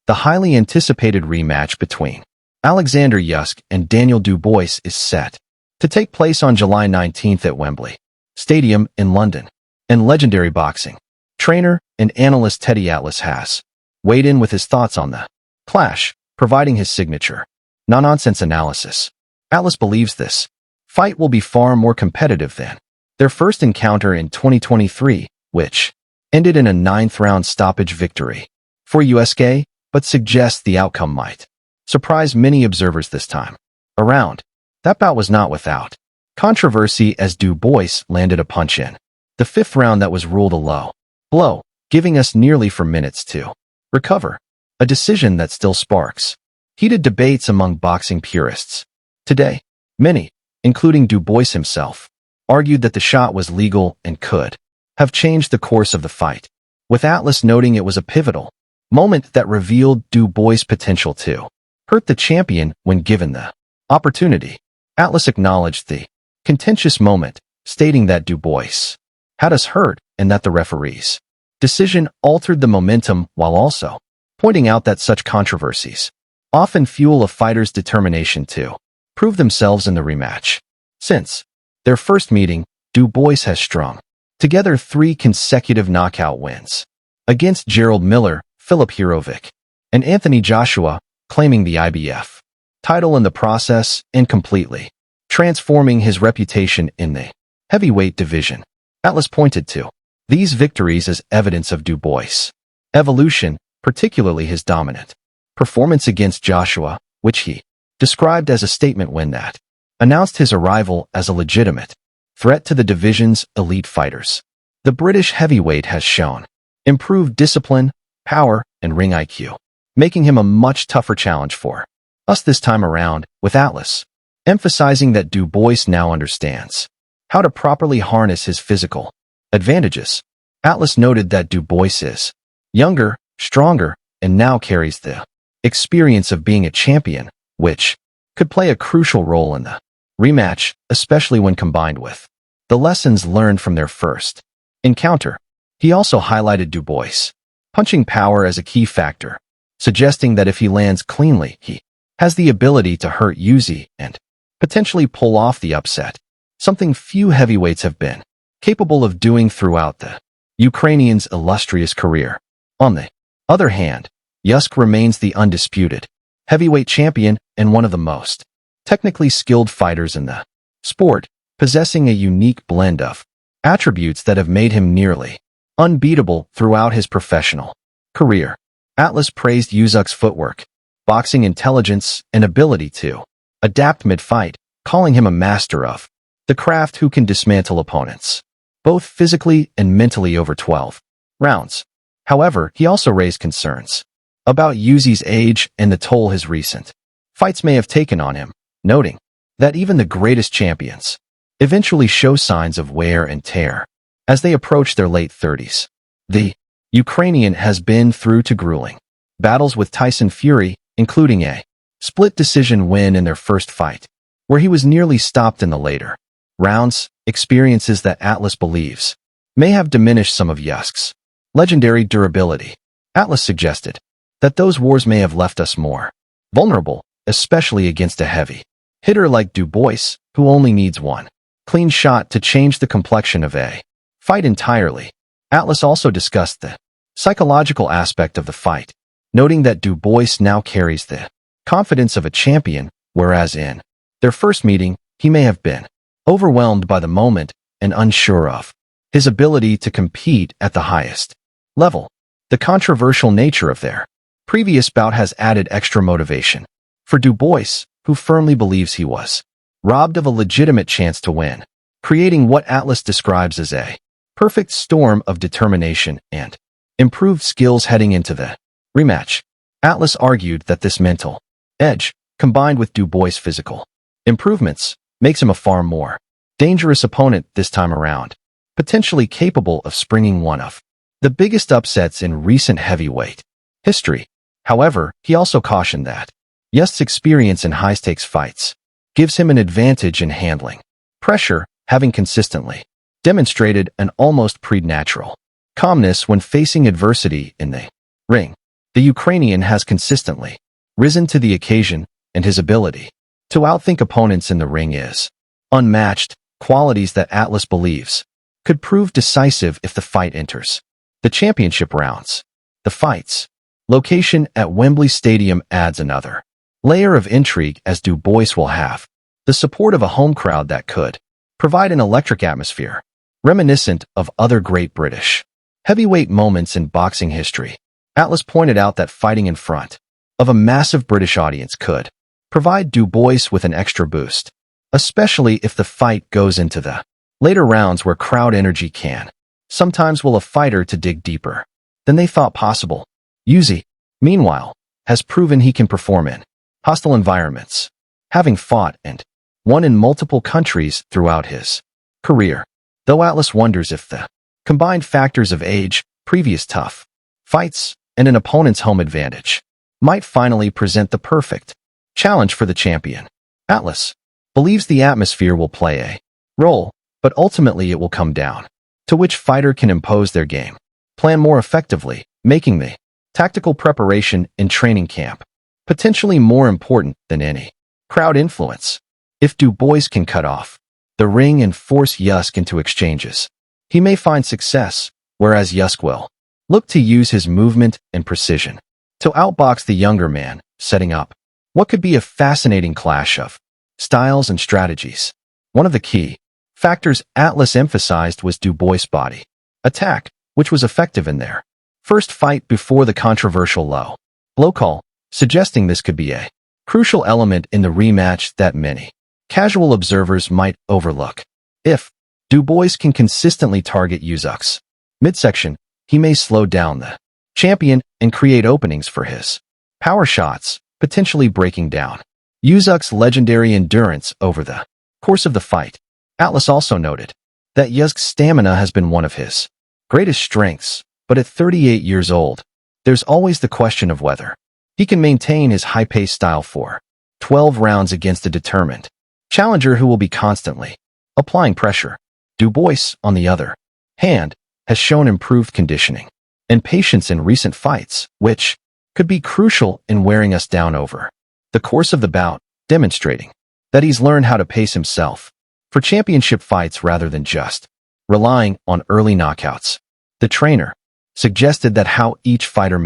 The highly anticipated rematch between Alexander Usyk and Daniel Dubois is set to take place on July 19th at Wembley Stadium in London. And legendary boxing trainer and analyst Teddy Atlas has weighed in with his thoughts on the clash, providing his signature no-nonsense analysis. Atlas believes this fight will be far more competitive than their first encounter in 2023, which ended in a ninth-round stoppage victory for Usyk, but suggests the outcome might surprise many observers this time around. That bout was not without controversy as Dubois landed a punch in the fifth round that was ruled a low blow, giving us nearly 4 minutes to recover, a decision that still sparks heated debates among boxing purists. Today, many, including Dubois himself, argued that the shot was legal and could have changed the course of the fight, with Atlas noting it was a pivotal moment that revealed Dubois' potential to hurt the champion when given the opportunity. Atlas acknowledged the contentious moment, stating that Dubois had us hurt and that the referee's decision altered the momentum, while also pointing out that such controversies often fuel a fighter's determination to prove themselves in the rematch. Since their first meeting, Dubois has strung together 3 consecutive knockout wins against Gerald Miller, Filip Hrgovic, and Anthony Joshua, claiming the IBF title in the process and completely transforming his reputation in the heavyweight division. Atlas pointed to these victories as evidence of Dubois' evolution, particularly his dominant performance against Joshua, which he described as a statement win that announced his arrival as a legitimate threat to the division's elite fighters. The British heavyweight has shown improved discipline, power, and ring IQ, making him a much tougher challenge for us this time around, with Atlas emphasizing that Dubois now understands how to properly harness his physical advantages. Atlas noted that Dubois is younger, stronger, and now carries the experience of being a champion, which could play a crucial role in the rematch, especially when combined with the lessons learned from their first encounter. He also highlighted Dubois' punching power as a key factor, suggesting that if he lands cleanly, he has the ability to hurt Usyk and potentially pull off the upset, something few heavyweights have been capable of doing throughout the Ukrainian's illustrious career. On the other hand, Usyk remains the undisputed heavyweight champion and one of the most technically skilled fighters in the sport, possessing a unique blend of attributes that have made him nearly unbeatable throughout his professional career. Atlas praised Usyk's footwork, boxing intelligence, and ability to adapt mid-fight, calling him a master of the craft who can dismantle opponents, both physically and mentally over 12 rounds. However, he also raised concerns about Usyk's age and the toll his recent fights may have taken on him, noting that even the greatest champions eventually show signs of wear and tear as they approach their late 30s. The Ukrainian has been through 2 grueling battles with Tyson Fury, including a split decision win in their first fight, where he was nearly stopped in the later rounds, experiences that Atlas believes may have diminished some of Usyk's legendary durability. Atlas suggested that those wars may have left us more vulnerable, especially against a heavy hitter like Dubois, who only needs one clean shot to change the complexion of a fight entirely. Atlas also discussed the psychological aspect of the fight, noting that Dubois now carries the confidence of a champion, whereas in their first meeting, he may have been overwhelmed by the moment and unsure of his ability to compete at the highest level. The controversial nature of their previous bout has added extra motivation for Dubois, who firmly believes he was robbed of a legitimate chance to win, creating what Atlas describes as a perfect storm of determination and improved skills heading into the rematch. Atlas argued that this mental edge, combined with Dubois' physical improvements, makes him a far more dangerous opponent this time around, potentially capable of springing one of the biggest upsets in recent heavyweight history. However, he also cautioned that Usyk's experience in high-stakes fights gives him an advantage in handling pressure, having consistently demonstrated an almost preternatural calmness when facing adversity in the ring. The Ukrainian has consistently risen to the occasion, and his ability to outthink opponents in the ring is unmatched, qualities that Atlas believes could prove decisive if the fight enters the championship rounds. The fight's location at Wembley Stadium adds another layer of intrigue, as Dubois will have the support of a home crowd that could provide an electric atmosphere reminiscent of other great British heavyweight moments in boxing history. Atlas pointed out that fighting in front of a massive British audience could provide Dubois with an extra boost, especially if the fight goes into the later rounds where crowd energy can sometimes will a fighter to dig deeper than they thought possible. Usyk, meanwhile, has proven he can perform in hostile environments, having fought and won in multiple countries throughout his career. Though Atlas wonders if the combined factors of age, previous tough fights, and an opponent's home advantage might finally present the perfect challenge for the champion. Atlas believes the atmosphere will play a role, but ultimately it will come down to which fighter can impose their game plan more effectively, making the tactical preparation in training camp potentially more important than any crowd influence. If Dubois can cut off the ring and force Usyk into exchanges, he may find success, whereas Usyk will look to use his movement and precision to outbox the younger man, setting up what could be a fascinating clash of styles and strategies. One of the key factors Atlas emphasized was Dubois' body attack, which was effective in their first fight before the controversial low blow call, suggesting this could be a crucial element in the rematch that many casual observers might overlook. If Dubois can consistently target Usyk's midsection, he may slow down the champion and create openings for his power shots, potentially breaking down Usyk's legendary endurance over the course of the fight. Atlas also noted that Usyk's stamina has been one of his greatest strengths, but at 38 years old, there's always the question of whether he can maintain his high-paced style for 12 rounds against a determined challenger who will be constantly applying pressure. Dubois, on the other hand, has shown improved conditioning and patience in recent fights, which could be crucial in wearing us down over the course of the bout, demonstrating that he's learned how to pace himself for championship fights rather than just relying on early knockouts. The trainer suggested that how each fighter